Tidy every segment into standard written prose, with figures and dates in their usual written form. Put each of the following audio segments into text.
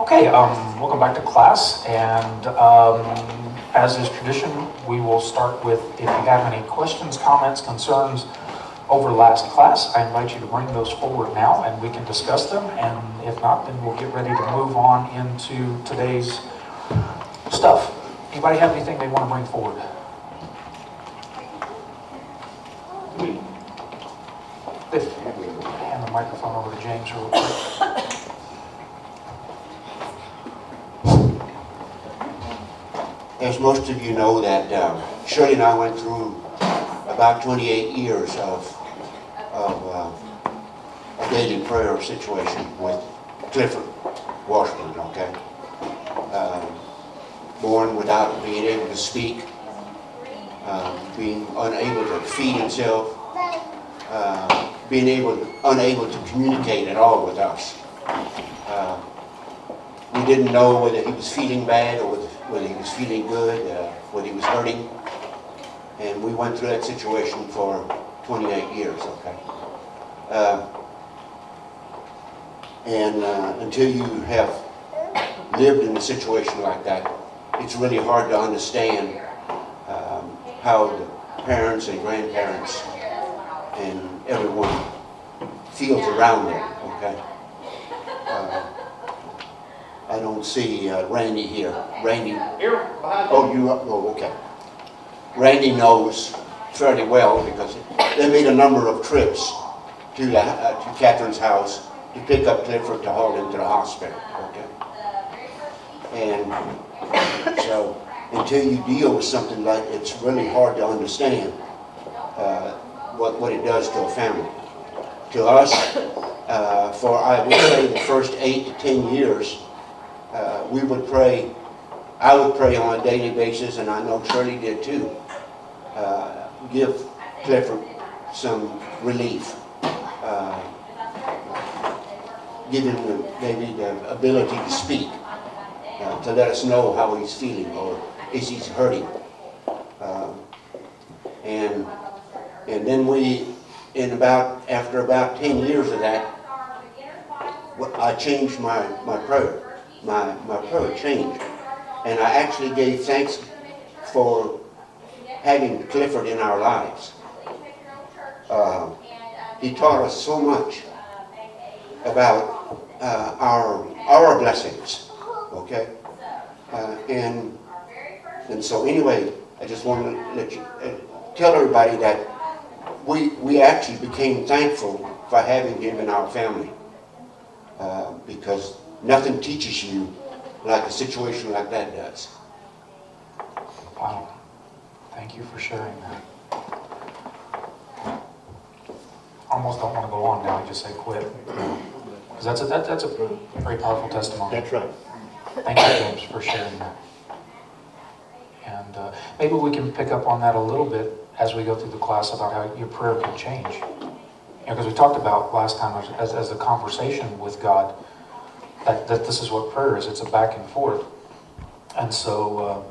Okay, welcome back to class, and as is tradition, we will start with, if you have any questions, comments, concerns over last class, I invite you to bring those forward now and we can discuss them, and if not, then we'll get ready to move on into today's stuff. Anybody have anything they want to bring forward? Hand the microphone over to James real quick. As most of you know, that Shirley and I went through about 28 years of a daily prayer situation with Clifford Washburn, okay? Born without being able to speak, being unable to feed himself, being unable to communicate at all with us. We didn't know whether he was feeling bad or whether he was feeling good, whether he was hurting. And we went through that situation for 28 years, okay? Until you have lived in a situation like that, it's really hard to understand how the parents and grandparents and everyone feels around them, okay? I don't see Randy here. Randy? Here, behind you. Oh, okay. Randy knows fairly well because they made a number of trips to Catherine's house to pick up Clifford to haul him to the hospital, okay? And so until you deal with something like it, it's really hard to understand what it does to a family. To us, for I would say the first 8 to 10 years, we would pray. I would pray on a daily basis, and I know Shirley did too. Give Clifford some relief. Give him maybe the ability to speak, to let us know how he's feeling or is he hurting. And then after about 10 years of that, I changed my prayer. My prayer changed. And I actually gave thanks for having Clifford in our lives. He taught us so much about our blessings, okay? And so anyway, I just want to let you tell everybody that we actually became thankful for having him in our family, because nothing teaches you like a situation like that does. Wow. Thank you for sharing that. Almost don't want to go on now and just say quit. Because that's a very powerful testimony. That's right. Thank you, James, for sharing that. And maybe we can pick up on that a little bit as we go through the class about how your prayer can change. Because we talked about last time as a conversation with God, that this is what prayer is. It's a back and forth. And so,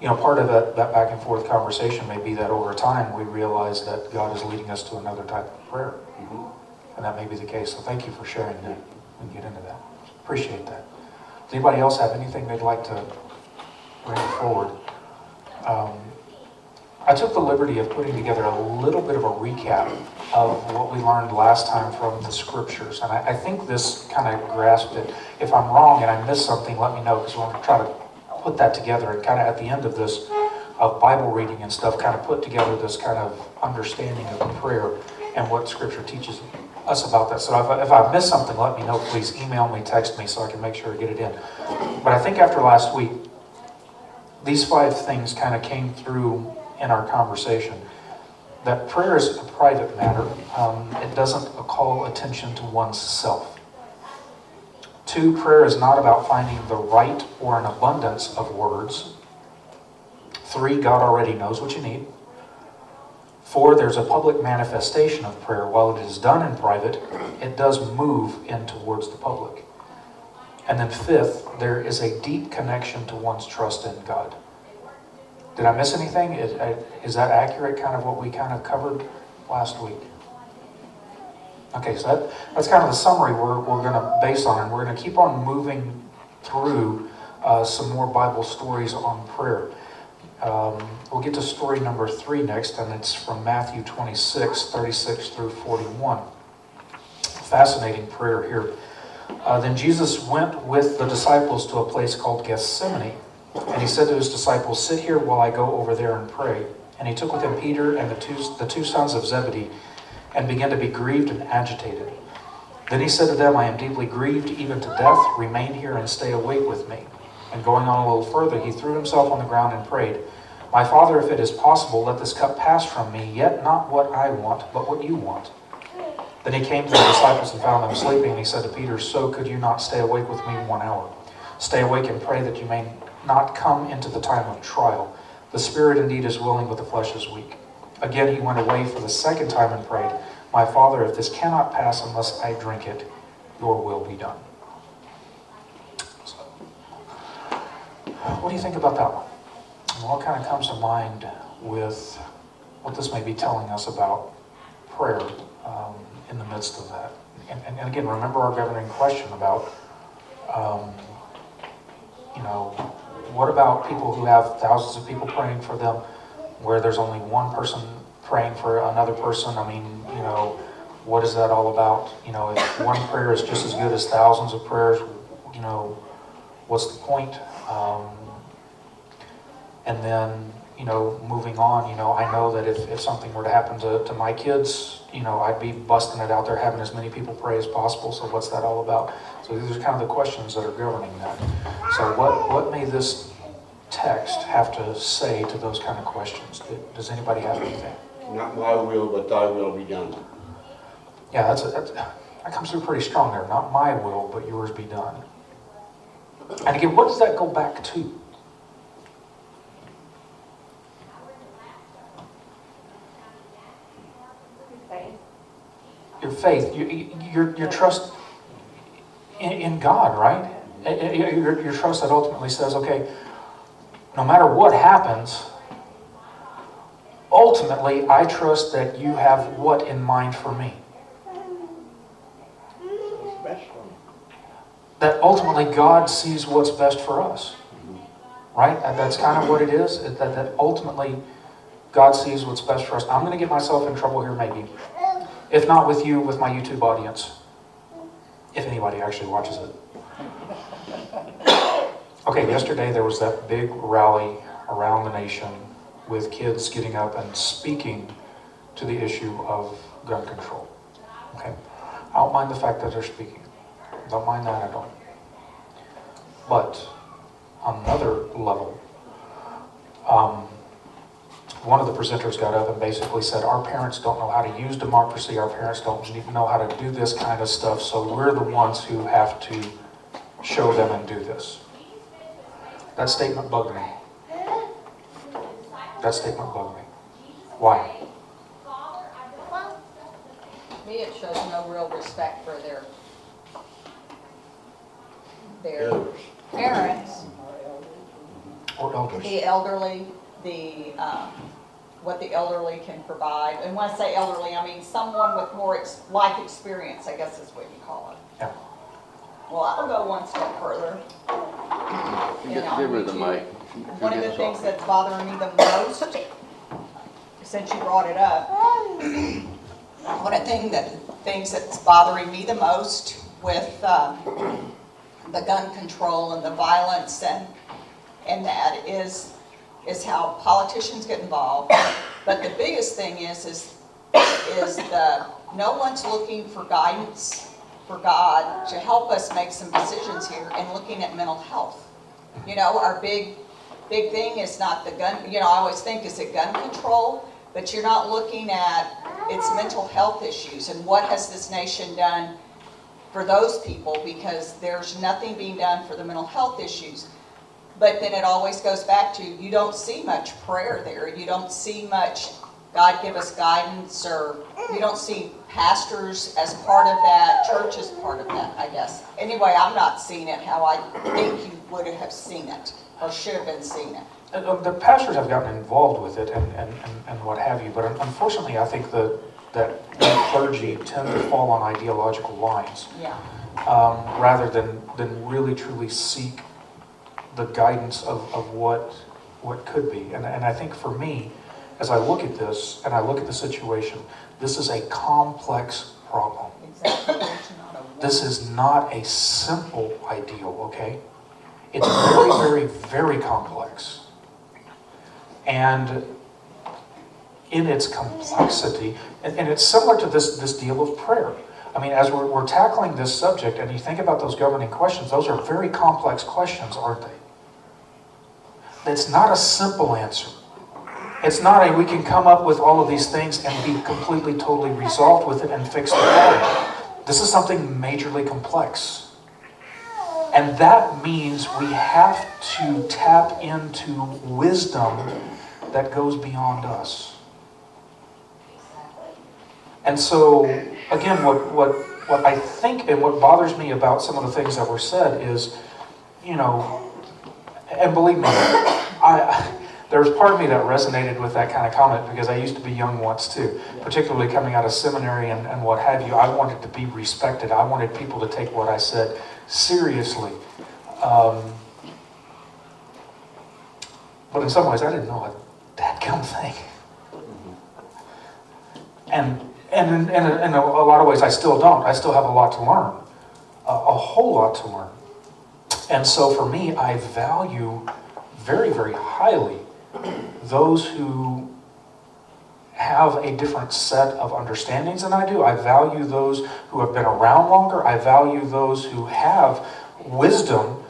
part of that back and forth conversation may be that over time we realize that God is leading us to another type of prayer. And that may be the case. So thank you for sharing that and get into that. Appreciate that. Does anybody else have anything they'd like to bring forward? I took the liberty of putting together a little bit of a recap of what we learned last time from the scriptures. And I think this kind of grasped it. If I'm wrong and I missed something, let me know, because we're going to try to put that together and kind of at the end of this, of Bible reading and stuff, kind of put together this kind of understanding of prayer and what scripture teaches us about that. So if I missed something, let me know. Please email me, text me, so I can make sure to get it in. But I think after last week, these 5 things kind of came through in our conversation. That prayer is a private matter. It doesn't call attention to one's self. 2, prayer is not about finding the right or an abundance of words. 3, God already knows what you need. 4, there's a public manifestation of prayer. While it is done in private, it does move in towards the public. And then 5th, there is a deep connection to one's trust in God. Did I miss anything? Is that accurate, kind of what we kind of covered last week? Okay, so that's kind of the summary we're going to base on, and we're going to keep on moving through some more Bible stories on prayer. We'll get to story number 3 next, and it's from Matthew 26, 36 through 41. Fascinating prayer here. Then Jesus went with the disciples to a place called Gethsemane, and he said to his disciples, "Sit here while I go over there and pray." And he took with him Peter and the two sons of Zebedee, and began to be grieved and agitated. Then he said to them, "I am deeply grieved, even to death. Remain here and stay awake with me." And going on a little further, he threw himself on the ground and prayed, "My Father, if it is possible, let this cup pass from me, yet not what I want, but what you want." Then he came to the disciples and found them sleeping, and he said to Peter, "So could you not stay awake with me 1 hour? Stay awake and pray that you may not come into the time of trial. The spirit indeed is willing, but the flesh is weak." Again he went away for the second time and prayed, "My Father, if this cannot pass unless I drink it, your will be done." So, what do you think about that one? What kind of comes to mind with what this may be telling us about prayer in the midst of that? And again, remember our governing question about, what about people who have thousands of people praying for them, where there's only one person praying for another person? I mean, what is that all about? If one prayer is just as good as thousands of prayers, what's the point? And then, moving on, I know that if something were to happen to my kids, I'd be busting it out there, having as many people pray as possible. So what's that all about? So these are kind of the questions that are governing that. So what may this text have to say to those kind of questions? Does anybody have anything? Not my will, but thy will be done. Yeah, that comes through pretty strong there. Not my will, but yours be done. And again, what does that go back to? Your faith, your trust in God, right? Your trust that ultimately says, okay, no matter what happens, ultimately I trust that you have what in mind for me? That ultimately God sees what's best for us, right? And that's kind of what it is, that ultimately God sees what's best for us. I'm going to get myself in trouble here maybe. If not with you, with my YouTube audience. If anybody actually watches it. Okay, yesterday there was that big rally around the nation with kids getting up and speaking to the issue of gun control. Okay, I don't mind the fact that they're speaking. Don't mind that at all. But on another level, one of the presenters got up and basically said, our parents don't know how to use democracy, our parents don't even know how to do this kind of stuff, so we're the ones who have to show them and do this. That statement bugged me. That statement bugged me. Why? To me, it shows no real respect for their parents, Or elders. the elderly, what the elderly can provide. And when I say elderly, I mean someone with more life experience, I guess is what you call it. Yeah. Well, I'll go one step further. Give her the mic. One of the things that's bothering me the most, since you brought it up, one of the things that's bothering me the most with the gun control and the violence and that is how politicians get involved. But the biggest thing is no one's looking for guidance for God to help us make some decisions here and looking at mental health. Our big thing is not the gun, I always think, is it gun control? But you're not looking at its mental health issues and what has this nation done for those people, because there's nothing being done for the mental health issues. But then it always goes back to, you don't see much prayer there. You don't see much God give us guidance, or you don't see pastors as part of that, church as part of that, I guess. Anyway, I'm not seeing it how I think you would have seen it, or should have been seeing it. The pastors have gotten involved with it and what have you, but unfortunately I think that clergy tend to fall on ideological lines. Yeah. rather than really truly seek the guidance of what could be. And I think for me, as I look at this and I look at the situation, this is a complex problem. Exactly. There's not a one- This is not a simple ideal, okay? It's very, very, very complex. And in its complexity, and it's similar to this deal of prayer. I mean, as we're tackling this subject, and you think about those governing questions, those are very complex questions, aren't they? It's not a simple answer. It's not we can come up with all of these things and be completely, totally resolved with it and fix the problem. This is something majorly complex. And that means we have to tap into wisdom that goes beyond us. And so, again, what I think and what bothers me about some of the things that were said is, and believe me, there's part of me that resonated with that kind of comment because I used to be young once too, particularly coming out of seminary and what have you. I wanted to be respected. I wanted people to take what I said seriously. But in some ways, I didn't know a dadgum thing. And in a lot of ways, I still don't. I still have a lot to learn, a whole lot to learn. And so for me, I value very, very highly those who have a different set of understandings than I do. I value those who have been around longer. I value those who have wisdom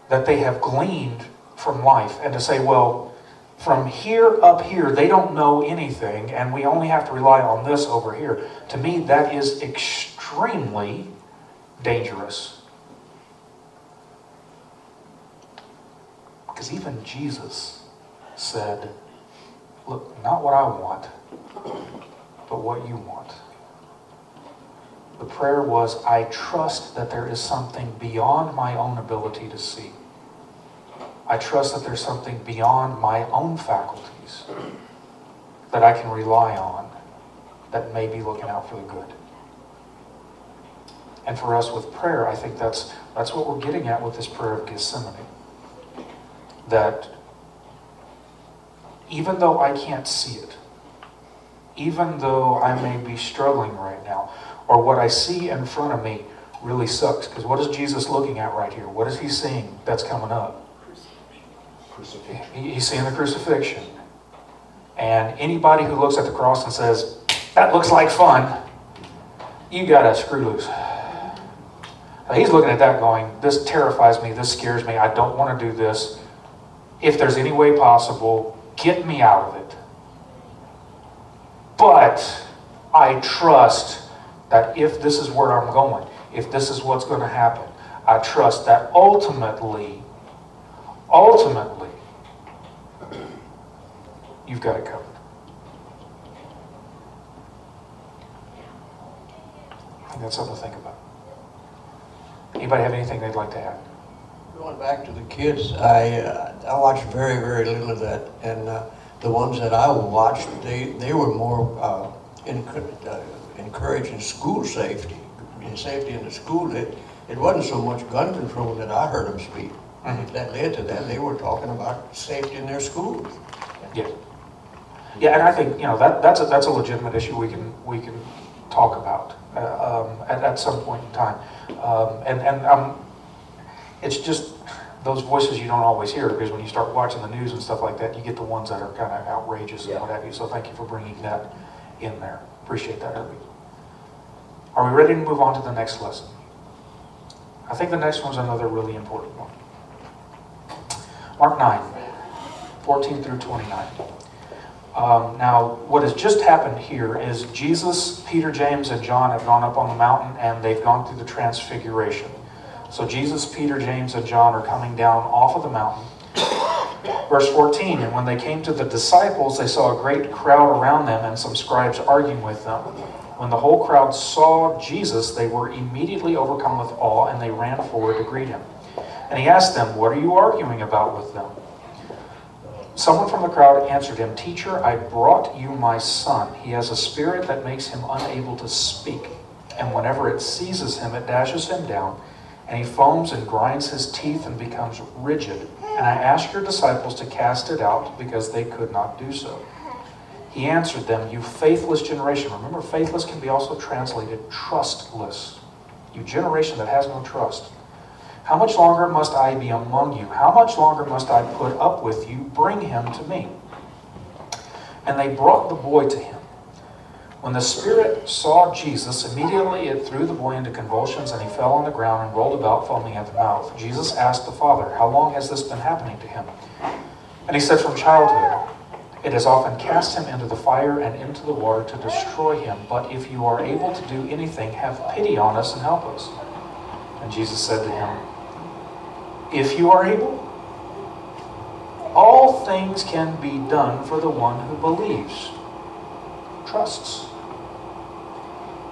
that they have gleaned from life. And to say, well, from here up here, they don't know anything, and we only have to rely on this over here. To me, that is extremely dangerous. Because even Jesus said, look, not what I want, but what you want. The prayer was, I trust that there is something beyond my own ability to see. I trust that there's something beyond my own faculties that I can rely on that may be looking out for the good. And for us with prayer, I think that's what we're getting at with this prayer of Gethsemane. That even though I can't see it, even though I may be struggling right now, or what I see in front of me really sucks, because what is Jesus looking at right here? What is he seeing that's coming up? He's seeing the crucifixion. And anybody who looks at the cross and says, that looks like fun, you gotta screw loose. He's looking at that going, this terrifies me, this scares me, I don't want to do this. If there's any way possible, get me out of it. But I trust that if this is where I'm going, if this is what's going to happen, I trust that ultimately, you've got it covered. I think that's something to think about. Anybody have anything they'd like to add? Going back to the kids, I watched very, very little of that, and the ones that I watched, they were more encouraging school safety, safety in the school. It wasn't so much gun control that I heard them speak. Mm-hmm. That led to that. They were talking about safety in their schools. Yeah. Yeah, and I think that's a legitimate issue we can talk about at some point in time, it's just those voices you don't always hear, because when you start watching the news and stuff like that, you get the ones that are kind of outrageous and what have you. So thank you for bringing that in there. Appreciate that, Herbie. Are we ready to move on to the next lesson? I think the next one's another really important one. Mark 9, 14 through 29. Now, what has just happened here is Jesus, Peter, James, and John have gone up on the mountain, and they've gone through the transfiguration. So Jesus, Peter, James, and John are coming down off of the mountain. Verse 14, and when they came to the disciples, they saw a great crowd around them and some scribes arguing with them. When the whole crowd saw Jesus, they were immediately overcome with awe, and they ran forward to greet him. And he asked them, what are you arguing about with them? Someone from the crowd answered him, Teacher, I brought you my son. He has a spirit that makes him unable to speak. And whenever it seizes him, it dashes him down, and he foams and grinds his teeth and becomes rigid. And I asked your disciples to cast it out because they could not do so. He answered them, you faithless generation. Remember, faithless can be also translated trustless. You generation that has no trust. How much longer must I be among you? How much longer must I put up with you? Bring him to me. And they brought the boy to him. When the spirit saw Jesus, immediately it threw the boy into convulsions, and he fell on the ground and rolled about, foaming at the mouth. Jesus asked the father, how long has this been happening to him? And he said, from childhood. It has often cast him into the fire and into the water to destroy him. But if you are able to do anything, have pity on us and help us. And Jesus said to him, if you are able, all things can be done for the one who believes, trusts.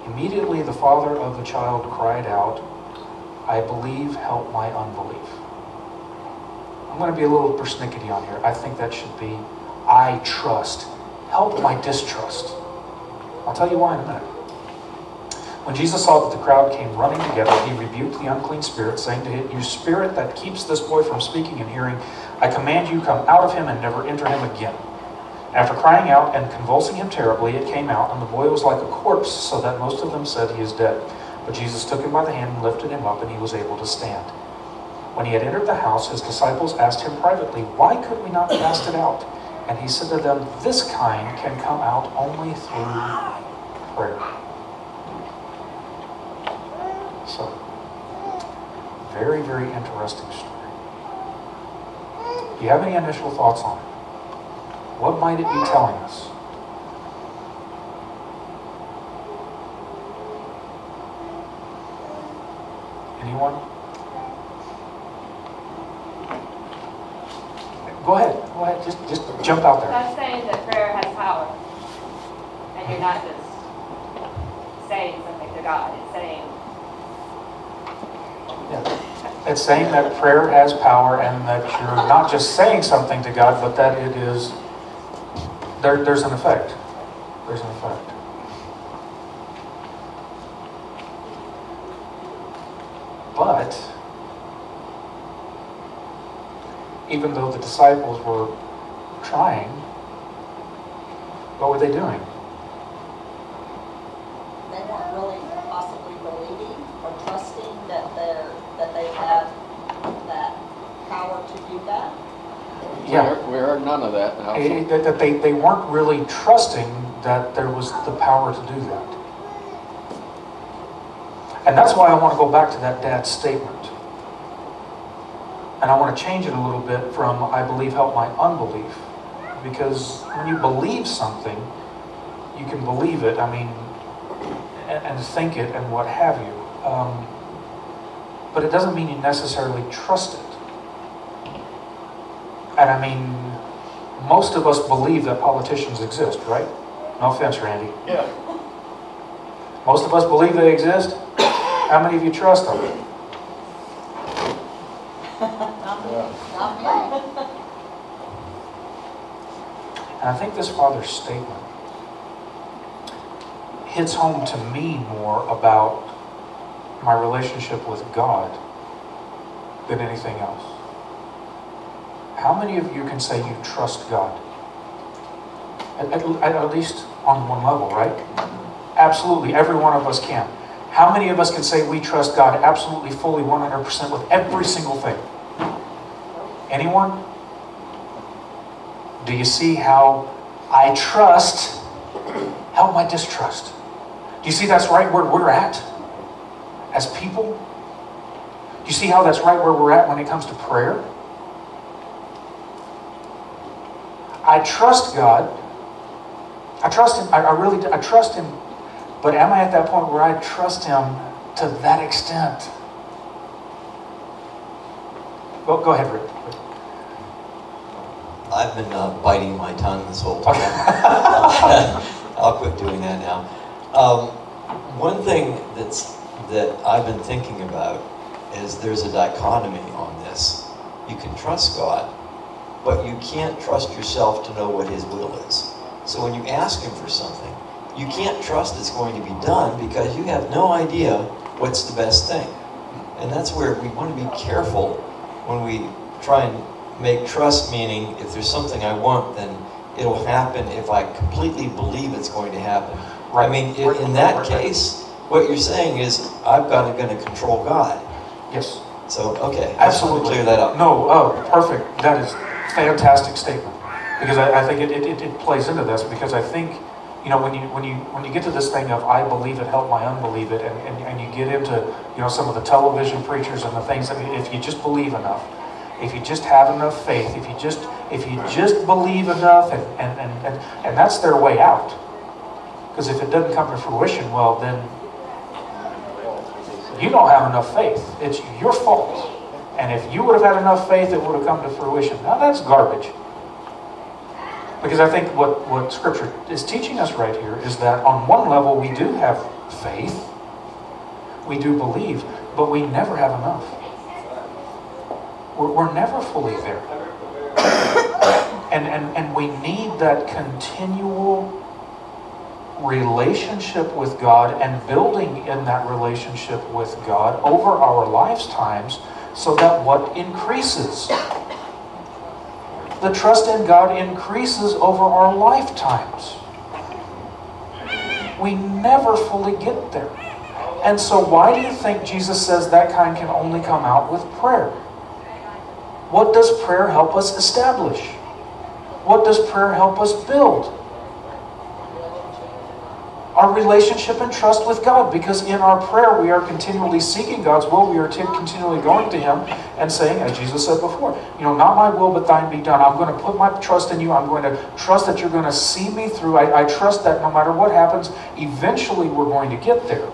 Immediately the father of the child cried out, I believe, help my unbelief. I'm going to be a little persnickety on here. I think that should be, I trust, help my distrust. I'll tell you why in a minute. When Jesus saw that the crowd came running together, he rebuked the unclean spirit, saying to it, you spirit that keeps this boy from speaking and hearing, I command you, come out of him and never enter him again. After crying out and convulsing him terribly, it came out, and the boy was like a corpse, so that most of them said he is dead. But Jesus took him by the hand and lifted him up, and he was able to stand. When he had entered the house, his disciples asked him privately, why could we not cast it out? And he said to them, this kind can come out only through prayer. So, very, very interesting story. Do you have any initial thoughts on it? What might it be telling us? Anyone? Go ahead, just jump out there. That's saying that prayer has power. And you're not just saying something to God. It's saying, Yeah. It's saying that prayer has power and that you're not just saying something to God, but that it is, there's an effect. There's an effect. But, even though the disciples were trying, what were they doing? They weren't really possibly believing or trusting that they have that power to do that. Yeah. We heard none of that now. That they weren't really trusting that there was the power to do that. And that's why I want to go back to that dad's statement. And I want to change it a little bit from, I believe, help my unbelief. Because when you believe something, you can believe it, and think it and what have you. But it doesn't mean you necessarily trust it. And most of us believe that politicians exist, right? No offense, Randy. Yeah. Most of us believe they exist. How many of you trust them? Not me. And I think this father's statement hits home to me more about my relationship with God than anything else. How many of you can say you trust God? At least on one level, right? Absolutely, every one of us can. How many of us can say we trust God absolutely, fully, 100% with every single thing? Anyone? Do you see how I trust, help my distrust? Do you see that's right where we're at as people? Do you see how that's right where we're at when it comes to prayer? I trust God. I trust Him. I really do. I trust Him. But am I at that point where I trust Him to that extent? Go ahead, Rick. I've been biting my tongue this whole time. I'll quit doing that now. One thing that I've been thinking about is there's a dichotomy on this. You can trust God, but you can't trust yourself to know what His will is. So when you ask Him for something, you can't trust it's going to be done because you have no idea what's the best thing. And that's where we want to be careful when we try and make trust, meaning if there's something I want, then it'll happen if I completely believe it's going to happen. I mean, in that case, what you're saying is I've got to control God. Yes. So, okay, I just want to Absolutely. clear that up. No, oh, perfect. That is a fantastic statement. Because I think it plays into this, because I think, you know, when you get to this thing of I believe it, help my unbelieve it, and you get into, you know, some of the television preachers and the things that if you just believe enough, if you just have enough faith, if you just believe enough, and that's their way out. Because if it doesn't come to fruition, well then you don't have enough faith. It's your fault. And if you would have had enough faith, it would have come to fruition. Now that's garbage. Because I think what Scripture is teaching us right here is that on one level we do have faith, we do believe, but we never have enough. We're never fully there. And we need that continual relationship with God and building in that relationship with God over our lifetimes so that what increases? The trust in God increases over our lifetimes. We never fully get there. And so why do you think Jesus says that kind can only come out with prayer? What does prayer help us establish? What does prayer help us build? Our relationship and trust with God, because in our prayer we are continually seeking God's will. We are continually going to Him and saying, as Jesus said before, you know, not my will but thine be done. I'm going to put my trust in you. I'm going to trust that you're going to see me through. I trust that no matter what happens, eventually we're going to get there.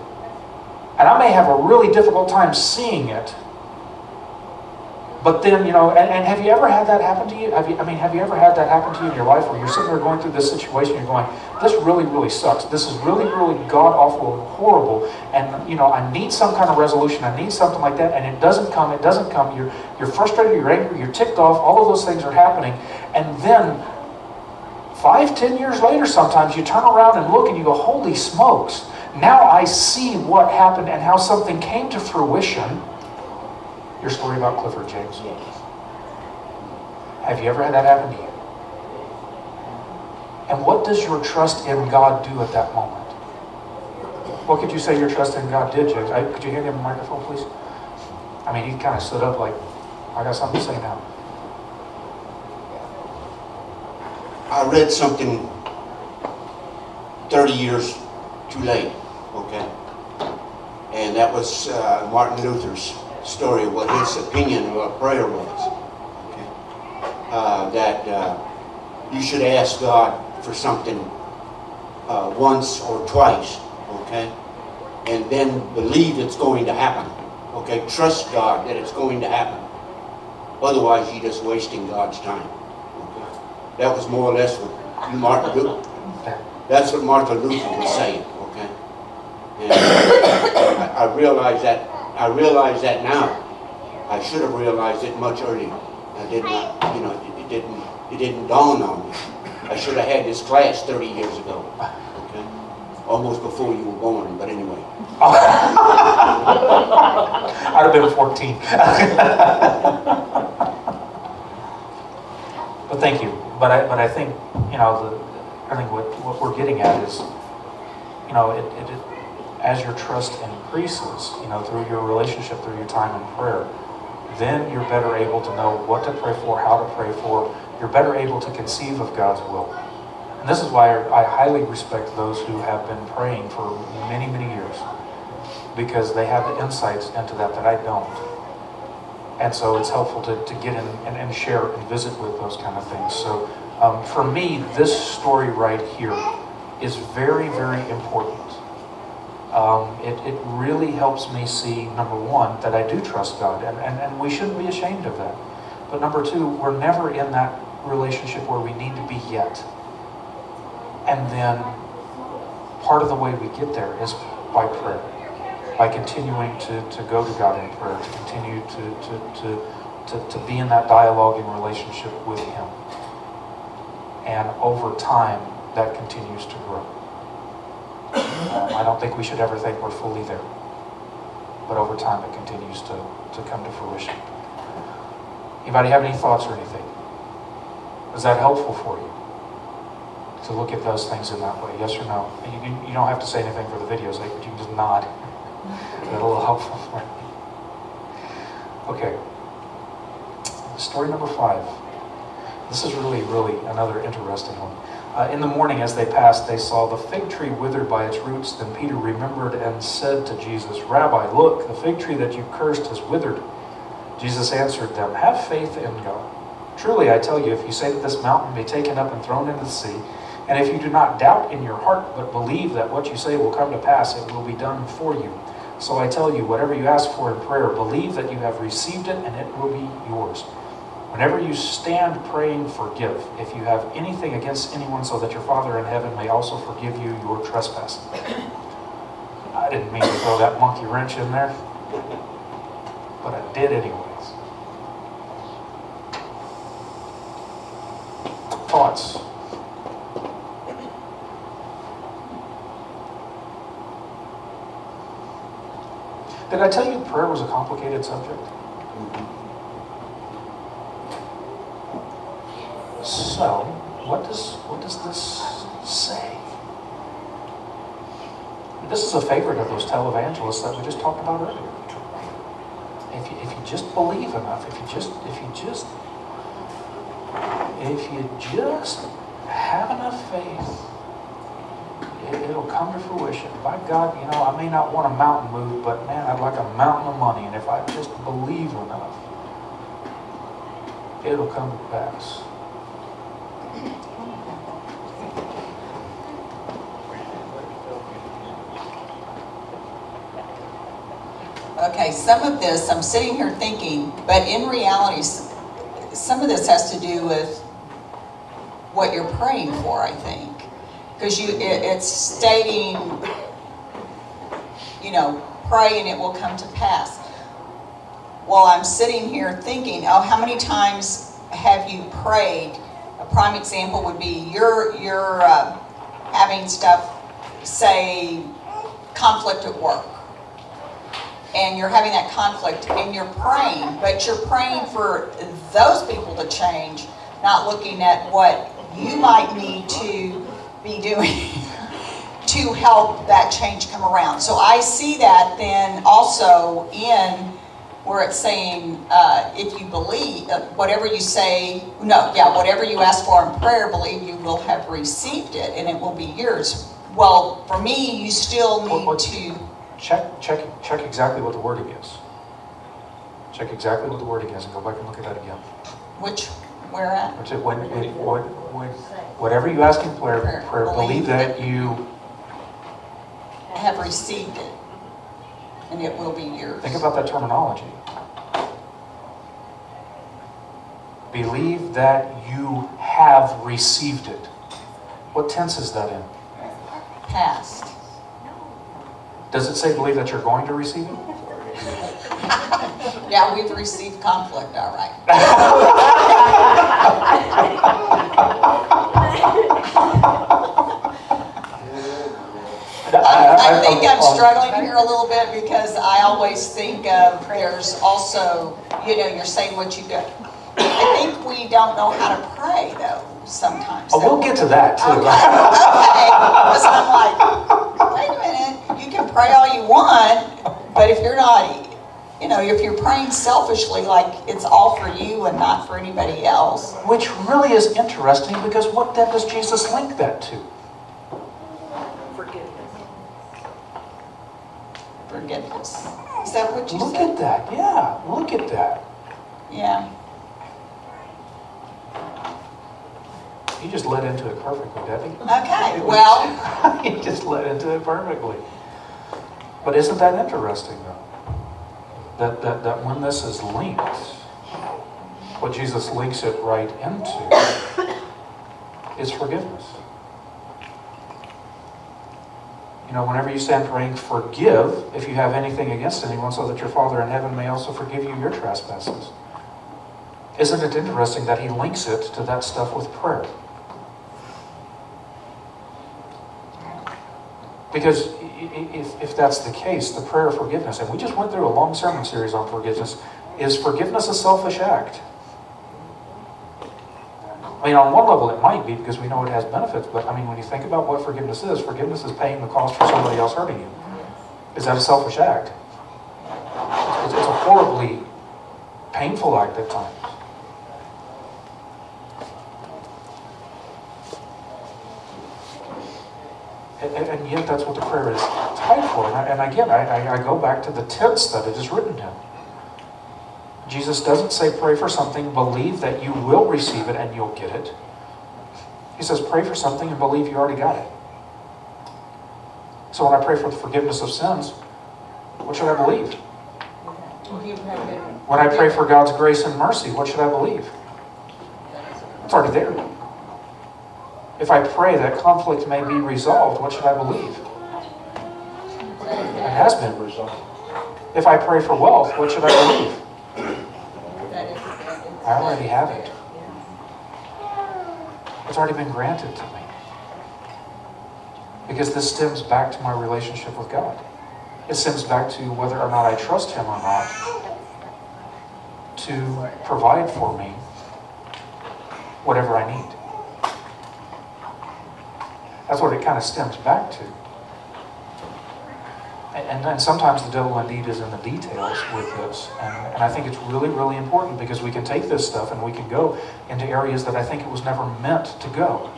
And I may have a really difficult time seeing it. But then, you know, and have you ever had that happen to you? Have you ever had that happen to you in your life where you're sitting there going through this situation, you're going, this really, really sucks. This is really, really god-awful and horrible. And, you know, I need some kind of resolution. I need something like that. And it doesn't come. You're frustrated, you're angry, you're ticked off. All of those things are happening. And then 5-10 years later sometimes you turn around and look and you go, holy smokes. Now I see what happened and how something came to fruition. Your story about Clifford, James. Have you ever had that happen to you? And what does your trust in God do at that moment? What could you say your trust in God did, James? Could you hand him a microphone, please? I mean, he kind of stood up like, I got something to say now. I read something 30 years too late, okay? And that was Martin Luther's story of what his opinion of what prayer was. Okay? That you should ask God for something once or twice, okay? And then believe it's going to happen, okay? Trust God that it's going to happen. Otherwise, you're just wasting God's time. Okay? That was more or less what Martin Luther. That's what Martin Luther was saying, okay? And I realize that. I realize that now. I should have realized it much earlier. I did not, you know, it didn't dawn on me. I should have had this class 30 years ago. Okay? Almost before you were born, but anyway. I'd have been 14. But thank you. But I think, you know, I think what we're getting at is, you know, as your trust increases, you know, through your relationship, through your time in prayer, then you're better able to know what to pray for, how to pray for. You're better able to conceive of God's will. And this is why I highly respect those who have been praying for many, many years, because they have the insights into that I don't. And so it's helpful to get in and share and visit with those kind of things. So for me, this story right here is very, very important. It really helps me see, number one, that I do trust God, and we shouldn't be ashamed of that. But number two, we're never in that relationship where we need to be yet. And then part of the way we get there is by prayer, by continuing to go to God in prayer, to continue to be in that dialogue and relationship with Him. And over time, that continues to grow. I don't think we should ever think we're fully there. But over time, it continues to come to fruition. Anybody have any thoughts or anything? Is that helpful for you? To look at those things in that way, yes or no? You don't have to say anything for the videos, you can just nod. Is that a little helpful for you? Okay. Story number 5. This is really another interesting one. In the morning as they passed, they saw the fig tree withered by its roots. Then Peter remembered and said to Jesus, "Rabbi, look, the fig tree that you cursed has withered." Jesus answered them, "Have faith in God. Truly I tell you, if you say that this mountain be taken up and thrown into the sea, and if you do not doubt in your heart, but believe that what you say will come to pass, it will be done for you. So I tell you, whatever you ask for in prayer, believe that you have received it, and it will be yours. Whenever you stand praying, forgive, if you have anything against anyone, so that your Father in heaven may also forgive you your trespasses." I didn't mean to throw that monkey wrench in there, but I did anyways. Thoughts? Did I tell you prayer was a complicated subject? So, what does this say? This is a favorite of those televangelists that we just talked about earlier. If you just believe enough, if you just have enough faith, it'll come to fruition. By God, I may not want a mountain moved, but man, I'd like a mountain of money, and if I just believe enough, it'll come to pass. Okay, some of this, I'm sitting here thinking, but in reality, some of this has to do with what you're praying for, I think. Because it's stating, pray and it will come to pass. Well, I'm sitting here thinking, how many times have you prayed? A prime example would be you're having stuff, say, conflict at work. And you're having that conflict and you're praying, but you're praying for those people to change, not looking at what you might need to be doing to help that change come around. So I see that then also in where it's saying, if you believe, whatever you ask for in prayer, believe you will have received it and it will be yours. Well, for me, you still need to... Check exactly what the wording is. Check exactly what the wording is and go back and look at that again. Where at? Whatever you ask in prayer, believe that you have received it, and it will be yours. Think about that terminology. Believe that you have received it. What tense is that in? Past. Does it say believe that you're going to receive it? Yeah, we've received conflict, all right. I think I'm struggling here a little bit because I always think of there's also, you're saying what you do. I think we don't know how to pray though sometimes. Oh, we'll get to that too. Okay. Because I'm like, wait a minute, you can pray all you want, but if you're not, if you're praying selfishly, like it's all for you and not for anybody else. Which really is interesting because what then does Jesus link that to? Forgiveness. Is that what you Look said? at that. Yeah, look at that. Yeah. You just led into it perfectly, Debbie. Okay, well. You just led into it perfectly. But isn't that interesting, though? That when this is linked, what Jesus links it right into is forgiveness. Whenever you stand praying, forgive if you have anything against anyone, so that your Father in heaven may also forgive you your trespasses. Isn't it interesting that he links it to that stuff with prayer? Because if that's the case, the prayer of forgiveness, and we just went through a long sermon series on forgiveness, is forgiveness a selfish act? I mean, on one level it might be because we know it has benefits, but I mean, when you think about what forgiveness is paying the cost for somebody else hurting you. Is that a selfish act? It's a horribly painful act at times. And yet that's what the prayer is tied for. And again, I go back to the tense that it is written in. Jesus doesn't say pray for something, believe that you will receive it and you'll get it. He says pray for something and believe you already got it. So when I pray for the forgiveness of sins, what should I believe? When I pray for God's grace and mercy, what should I believe? It's already there. If I pray that conflict may be resolved, what should I believe? It has been resolved. If I pray for wealth, what should I believe? I already have it. It's already been granted to me. Because this stems back to my relationship with God. It stems back to whether or not I trust Him or not to provide for me whatever I need. That's what it kind of stems back to. And sometimes the devil indeed is in the details with this. And I think it's really, really important because we can take this stuff and we can go into areas that I think it was never meant to go.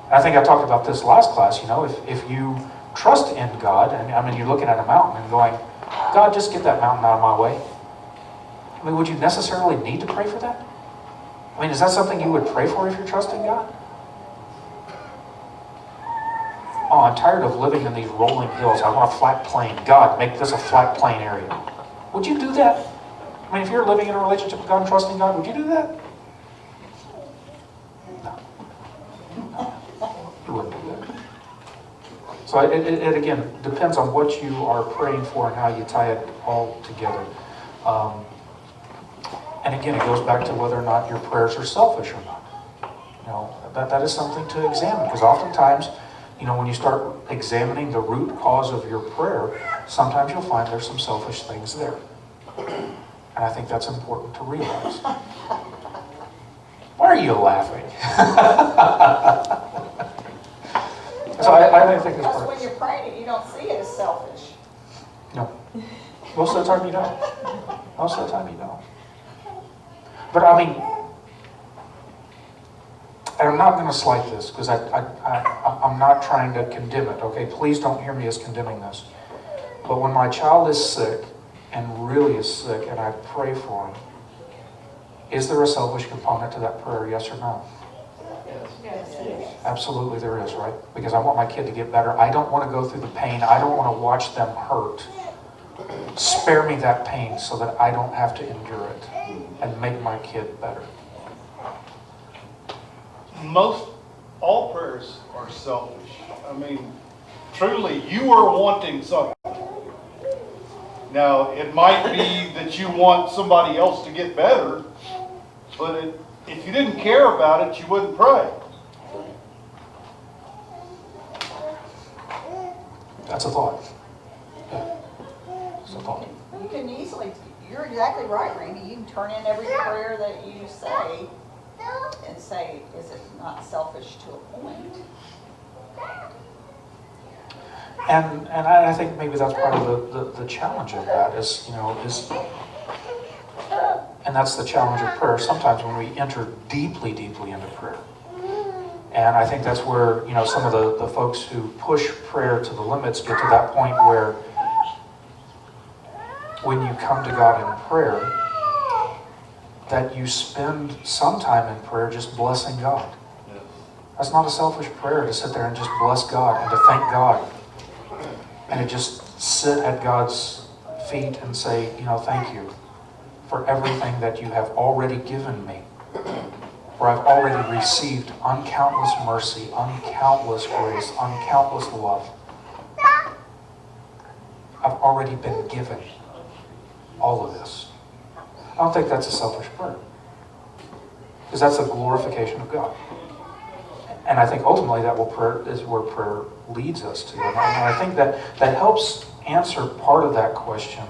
And I think I talked about this last class, if you trust in God, and I mean, you're looking at a mountain and going, God, just get that mountain out of my way. I mean, would you necessarily need to pray for that? I mean, is that something you would pray for if you're trusting God? Oh, I'm tired of living in these rolling hills. I want a flat plain. God, make this a flat plain area. Would you do that? I mean, if you're living in a relationship with God and trusting God, would you do that? No. You wouldn't do that. So it again depends on what you are praying for and how you tie it all together. And again, it goes back to whether or not your prayers are selfish or not. That is something to examine because oftentimes, when you start examining the root cause of your prayer, sometimes you'll find there's some selfish things there. And I think that's important to realize. Why are you laughing? So I think it's Because part. when you're praying, you don't see it as selfish. No. Most of the time you don't. Most of the time you don't. But I mean, and I'm not going to slight this because I'm not trying to condemn it, okay? Please don't hear me as condemning this. But when my child is sick and really is sick and I pray for him, is there a selfish component to that prayer, yes or no? Yes. Absolutely there is, right? Because I want my kid to get better. I don't want to go through the pain. I don't want to watch them hurt. Spare me that pain so that I don't have to endure it and make my kid better. All prayers are selfish. I mean, truly, you are wanting something. Now, it might be that you want somebody else to get better, but if you didn't care about it, you wouldn't pray. That's a thought. Yeah. That's a thought. You can easily, you're exactly right, Randy. You can turn in every prayer that you say and say, is it not selfish to a point? And I think maybe that's part of the challenge of that is, and that's the challenge of prayer sometimes when we enter deeply, deeply into prayer. And I think that's where, some of the folks who push prayer to the limits get to that point where when you come to God in prayer, that you spend some time in prayer just blessing God. That's not a selfish prayer to sit there and just bless God and to thank God. And to just sit at God's feet and say, thank you for everything that you have already given me. Where I've already received uncountless mercy, uncountless grace, uncountless love. I've already been given all of this. I don't think that's a selfish prayer. Because that's a glorification of God. And I think ultimately that is where prayer leads us to. And I think that helps answer part of that question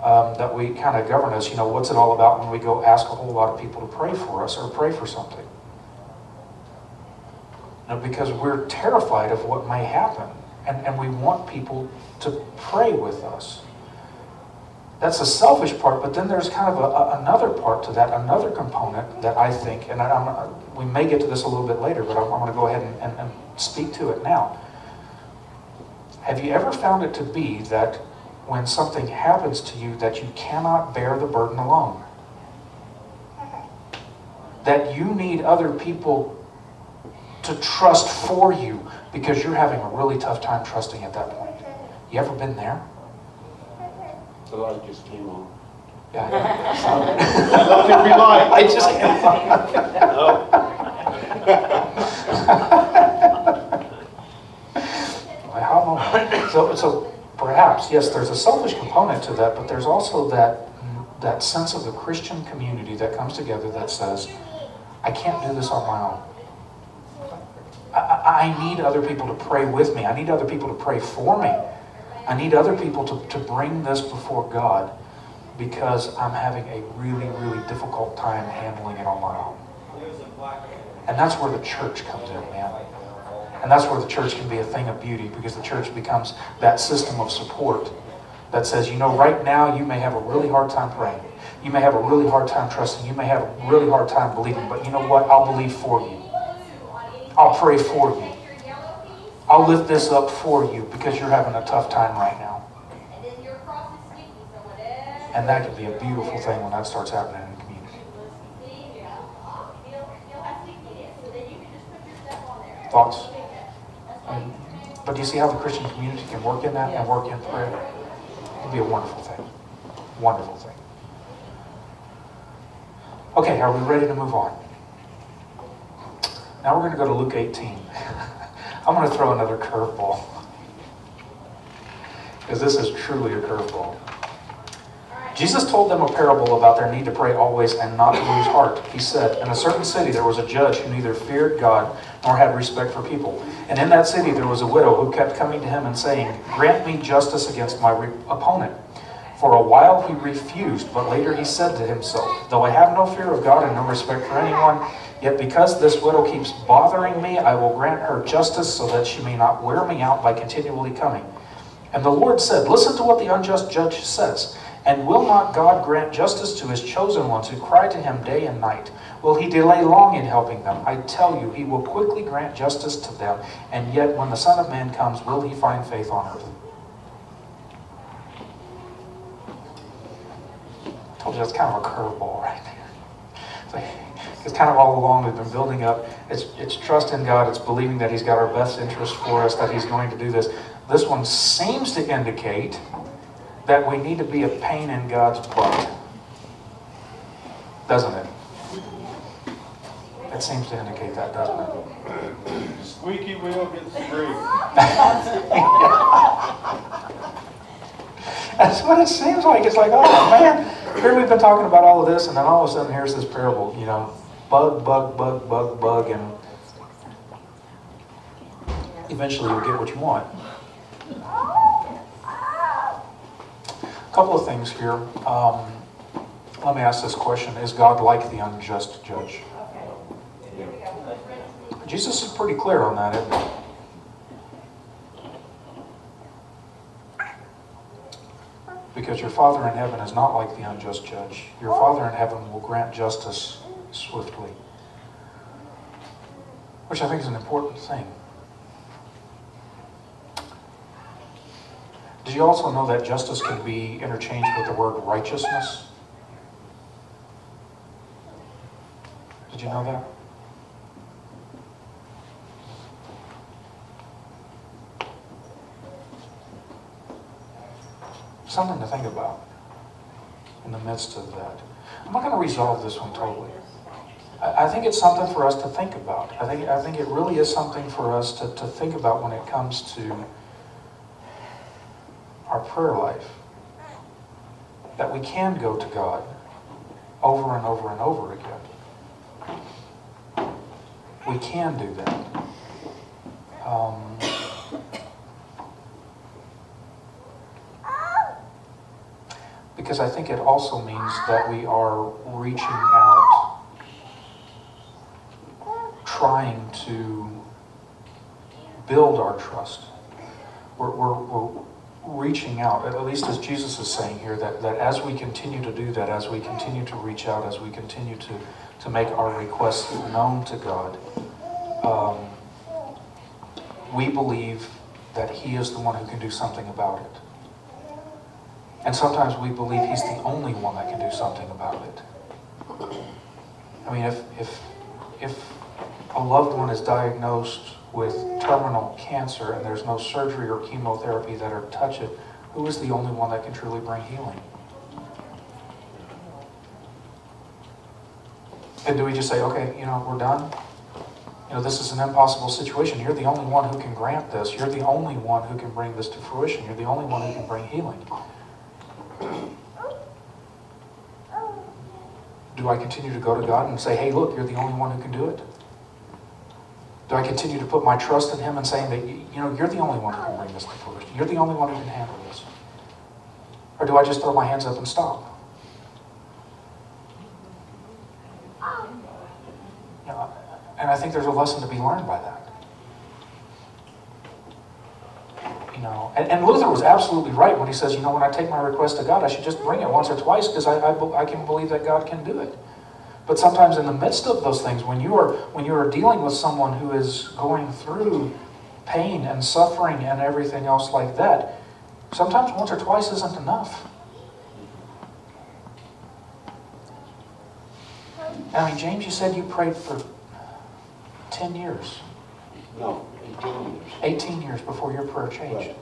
that we kind of govern us. What's it all about when we go ask a whole lot of people to pray for us or pray for something? Because we're terrified of what may happen. And we want people to pray with us. That's the selfish part, but then there's kind of another part to that, another component that I think, and we may get to this a little bit later, but I'm going to go ahead and speak to it now. Have you ever found it to be that when something happens to you that you cannot bear the burden alone? That you need other people to trust for you because you're having a really tough time trusting at that point. You ever been there? The light just came on. Yeah. Let there be light. I just can't. So perhaps, yes, there's a selfish component to that, but there's also that sense of the Christian community that comes together that says, I can't do this on my own. I need other people to pray with me. I need other people to pray for me. I need other people to bring this before God because I'm having a really, really difficult time handling it on my own. And that's where the church comes in, man. And that's where the church can be a thing of beauty because the church becomes that system of support that says, right now you may have a really hard time praying. You may have a really hard time trusting. You may have a really hard time believing. But you know what? I'll believe for you. I'll pray for you. I'll lift this up for you because you're having a tough time right now. And that can be a beautiful thing when that starts happening in the community. Thoughts? But do you see how the Christian community can work in that and work in prayer? It would be a wonderful thing. Wonderful thing. Okay, are we ready to move on? Now we're going to go to Luke 18. I'm going to throw another curveball. Because this is truly a curveball. Jesus told them a parable about their need to pray always and not to lose heart. He said, in a certain city there was a judge who neither feared God nor had respect for people. And in that city there was a widow who kept coming to him and saying, grant me justice against my opponent. For a while he refused, but later he said to himself, though I have no fear of God and no respect for anyone, yet because this widow keeps bothering me, I will grant her justice so that she may not wear me out by continually coming. And the Lord said, listen to what the unjust judge says. And will not God grant justice to his chosen ones who cry to him day and night? Will he delay long in helping them? I tell you, he will quickly grant justice to them. And yet when the Son of Man comes, will he find faith on earth? I told you that's kind of a curveball right there. It's kind of all along we've been building up. It's trust in God. It's believing that he's got our best interest for us, that he's going to do this. This one seems to indicate that we need to be a pain in God's butt. Doesn't it? It seems to indicate that, doesn't it? Squeaky wheel gets the grease. That's what it seems like. It's like, oh man, here we've been talking about all of this, and then all of a sudden here's this parable, bug, and eventually you'll get what you want. A couple of things here. Let me ask this question. Is God like the unjust judge? Jesus is pretty clear on that, isn't he? Because your Father in heaven is not like the unjust judge. Your Father in heaven will grant justice swiftly. Which I think is an important thing. Did you also know that justice can be interchanged with the word righteousness? Did you know that? Something to think about in the midst of that. I'm not going to resolve this one totally. I think it's something for us to think about. I think it really is something for us to think about when it comes to our prayer life. That we can go to God over and over and over again. We can do that. Um, because I think it also means that we are reaching out, trying to build our trust. We're reaching out, at least as Jesus is saying here, that as we continue to do that, as we continue to reach out, as we continue to make our requests known to God, we believe that He is the one who can do something about it. And sometimes we believe He's the only one that can do something about it. I mean, if a loved one is diagnosed with terminal cancer and there's no surgery or chemotherapy that'll touch it, who is the only one that can truly bring healing? And do we just say, okay, we're done? This is an impossible situation. You're the only one who can grant this. You're the only one who can bring this to fruition. You're the only one who can bring healing. Do I continue to go to God and say, hey, look, you're the only one who can do it? Do I continue to put my trust in Him and saying that, you're the only one who can bring this to fruition. You're the only one who can handle this. Or do I just throw my hands up and stop? And I think there's a lesson to be learned by that. And Luther was absolutely right when he says, when I take my request to God, I should just bring it once or twice because I can believe that God can do it. But sometimes in the midst of those things, when you are dealing with someone who is going through pain and suffering and everything else like that, sometimes once or twice isn't enough. I mean, James, you said you prayed for 10 years. No, 18 years. 18 years before your prayer changed. Right.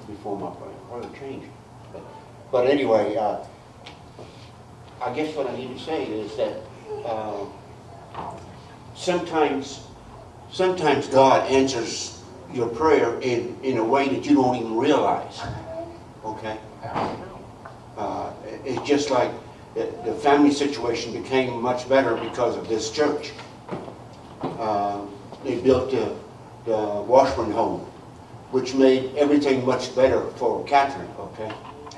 Before my prayer changed. But anyway, I guess what I need to say is that sometimes God answers your prayer in a way that you don't even realize. Okay? It's just like the family situation became much better because of this church. They built the Washburn home, which made everything much better for Catherine, okay?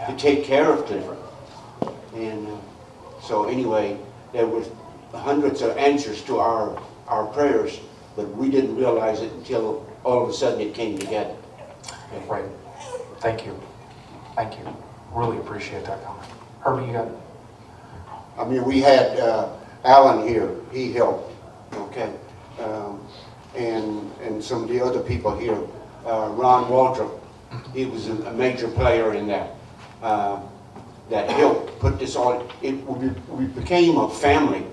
To take care of Clifford. And so anyway, there was hundreds of answers to our prayers, but we didn't realize it until all of a sudden it came together. Okay. Right. Thank you. Thank you. Really appreciate that comment. Herbie, you got it? I mean, we had Alan here, he helped, okay? And some of the other people here, Ron Waldrop, he was a major player in that, that helped put this on. We became a family.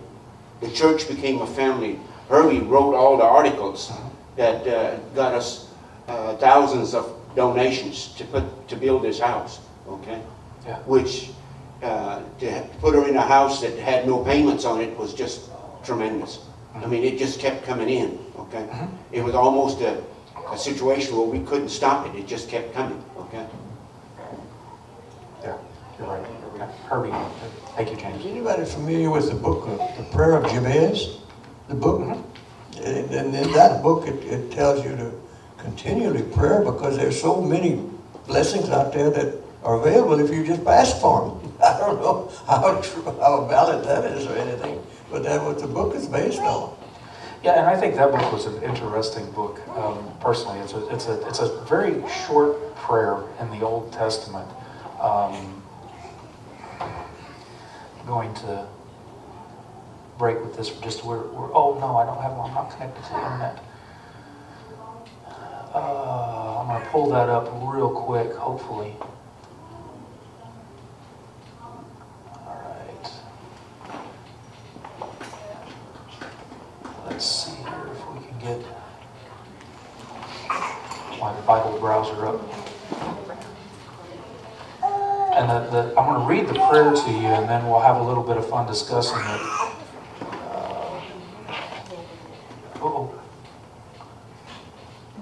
The church became a family. Herbie wrote all the articles that got us thousands of donations to build this house, okay? Yeah. Which, to put her in a house that had no payments on it was just tremendous. I mean, it just kept coming in, okay? It was almost a situation where we couldn't stop it. It just kept coming, okay? Yeah, you're right. Okay. Herbie, thank you, James. Is anybody familiar with the book, The Prayer of Jabez? The book? And in that book, it tells you to continually pray because there's so many blessings out there that are available if you just ask for them. I don't know how valid that is or anything, but that's what the book is based on. Yeah, and I think that book was an interesting book. Personally, it's a very short prayer in the Old Testament. Going to break with this. Oh no, I don't have. I'm not connected to the internet. I'm going to pull that up real quick. Hopefully. Let's see here if we can get my Bible browser up. And I'm going to read the prayer to you, and then we'll have a little bit of fun discussing it.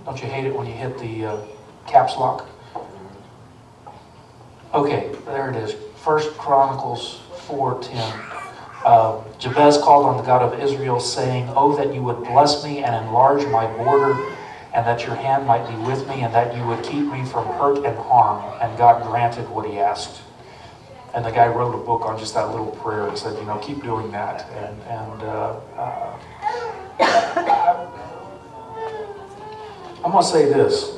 Don't you hate it when you hit the caps lock? Okay, there it is. 1 Chronicles 4:10. Jabez called on the God of Israel, saying, "Oh, that you would bless me and enlarge my border and that your hand might be with me, and that you would keep me from hurt and harm. And God granted what he asked. And the guy wrote a book on just that little prayer and said, keep doing that. I'm going to say this.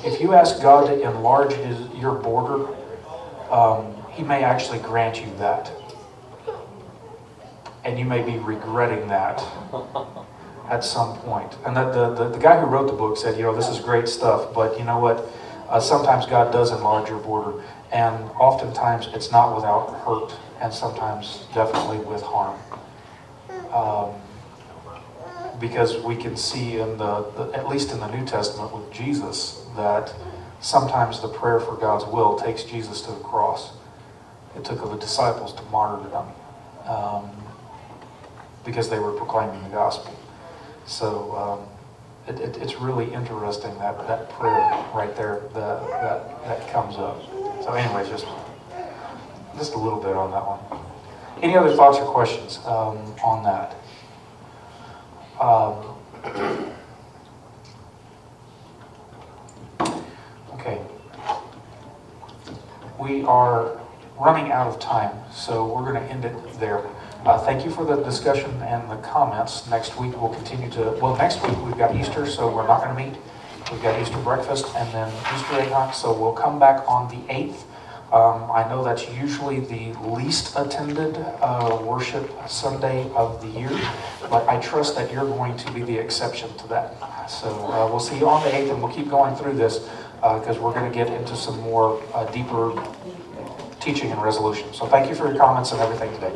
If you ask God to enlarge your border, he may actually grant you that. And you may be regretting that at some point. And the guy who wrote the book said, this is great stuff, but you know what? Sometimes God does enlarge your border. And oftentimes it's not without hurt, and sometimes definitely with harm. Because we can see in at least in the New Testament with Jesus, that sometimes the prayer for God's will takes Jesus to the cross. It took the disciples to martyrdom, because they were proclaiming the gospel. So it's really interesting that prayer right there that comes up. So anyways, just a little bit on that one. Any other thoughts or questions on that? Okay. We are running out of time, so we're going to end it there. Thank you for the discussion and the comments. Next week we'll continue next week we've got Easter, so we're not going to meet. We've got Easter breakfast and then Easter egg hunt, so we'll come back on the 8th. I know that's usually the least attended worship Sunday of the year, but I trust that you're going to be the exception to that. So we'll see you on the 8th, and we'll keep going through this because we're going to get into some more deeper teaching and resolution. So thank you for your comments and everything today.